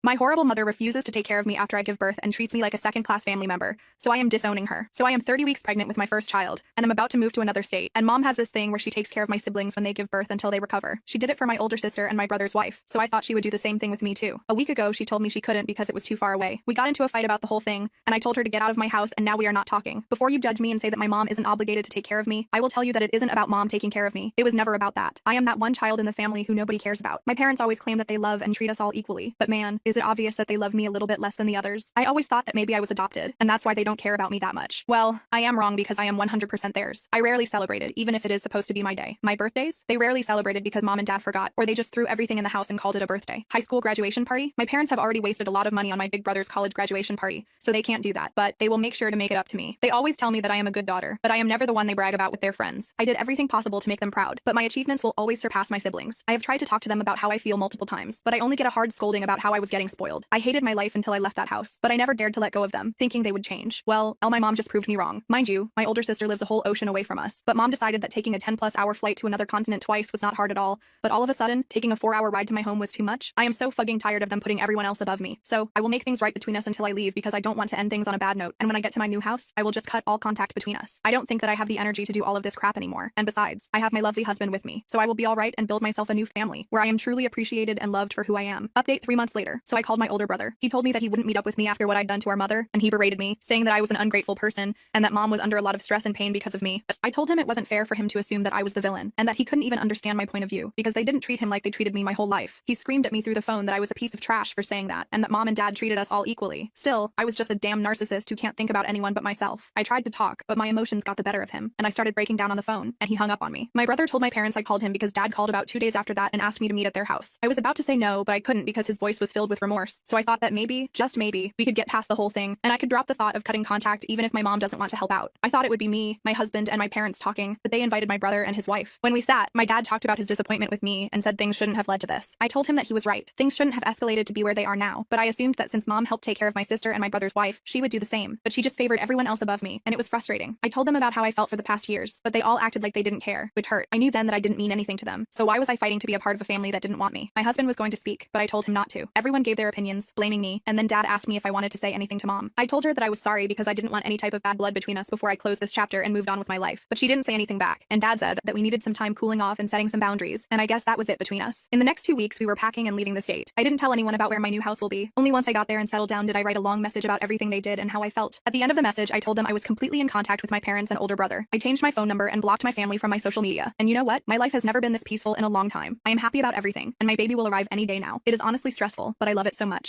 My horrible mother refuses to take care of me after I give birth and treats me like a second-class family member, so I am disowning her. So I am 30 weeks pregnant with my first child, and I'm about to move to another state. And mom has this thing where she takes care of my siblings when they give birth until they recover. She did it for my older sister and my brother's wife, so I thought she would do the same thing with me too. A week ago, she told me she couldn't because it was too far away. We got into a fight about the whole thing, and I told her to get out of my house, and now we are not talking. Before you judge me and say that my mom isn't obligated to take care of me, I will tell you that it isn't about mom taking care of me. It was never about that. I am that one child in the family who nobody cares about. My parents always claim that they love and treat us all equally, but man, is it obvious that they love me a little bit less than the others. I always thought that maybe I was adopted, and that's why they don't care about me that much. Well, I am wrong because I am 100% theirs. I rarely celebrated, even if it is supposed to be my day. My birthdays? They rarely celebrated because mom and dad forgot, or they just threw everything in the house and called it a birthday. High school graduation party? My parents have already wasted a lot of money on my big brother's college graduation party, so they can't do that, but they will make sure to make it up to me. They always tell me that I am a good daughter, but I am never the one they brag about with their friends. I did everything possible to make them proud, but my achievements will always surpass my siblings. I have tried to talk to them about how I feel multiple times, but I only get a hard scolding about how I was getting spoiled. I hated my life until I left that house, but I never dared to let go of them, thinking they would change. Well, my mom just proved me wrong. Mind you, my older sister lives a whole ocean away from us, but mom decided that taking a 10-plus-hour flight to another continent twice was not hard at all, but all of a sudden, taking a 4-hour ride to my home was too much. I am so fucking tired of them putting everyone else above me, so I will make things right between us until I leave because I don't want to end things on a bad note, and when I get to my new house, I will just cut all contact between us. I don't think that I have the energy to do all of this crap anymore, and besides, I have my lovely husband with me, so I will be alright and build myself a new family, where I am truly appreciated and loved for who I am. Update 3 months later, so I called my older brother. He told me that he wouldn't meet up with me after what I'd done to our mother, and he berated me, saying that I was an ungrateful person, and that mom was under a lot of stress and pain because of me. I told him it wasn't fair for him to assume that I was the villain, and that he couldn't even understand my point of view, because they didn't treat him like they treated me my whole life. He screamed at me through the phone that I was a piece of trash for saying that, and that mom and dad treated us all equally. Still, I was just a damn narcissist who can't think about anyone but myself. I tried to talk, but my emotions got the better of him, and I started breaking down on the phone, and he hung up on me. My brother told my parents I called him because dad called about 2 days after that and asked me to meet at their house. I was about to say no, but I couldn't because his voice was filled with remorse, so I thought that maybe, just maybe, we could get past the whole thing, and I could drop the thought of cutting contact even if my mom doesn't want to help out. I thought it would be me, my husband, and my parents talking, but they invited my brother and his wife. When we sat, my dad talked about his disappointment with me and said things shouldn't have led to this. I told him that he was right. Things shouldn't have escalated to be where they are now, but I assumed that since mom helped take care of my sister and my brother's wife, she would do the same, but she just favored everyone else above me, and it was frustrating. I told them about how I felt for the past years, but they all acted like they didn't care, which hurt. I knew then that I didn't mean anything to them, so why was I fighting to be a part of a family that didn't want me? My husband was going to speak, but I told him not to. Everyone gave their opinions, blaming me, and then dad asked me if I wanted to say anything to mom. I told her that I was sorry because I didn't want any type of bad blood between us before I closed this chapter and moved on with my life, but she didn't say anything back, and dad said that we needed some time cooling off and setting some boundaries, and I guess that was it between us. In the next 2 weeks, we were packing and leaving the state. I didn't tell anyone about where my new house will be. Only once I got there and settled down did I write a long message about everything they did and how I felt. At the end of the message, I told them I was completely in contact with my parents and older brother. I changed my phone number and blocked my family from my social media. And you know what? My life has never been this peaceful in a long time. I am happy about everything, and my baby will arrive any day now. It is honestly stressful, but I love it so much.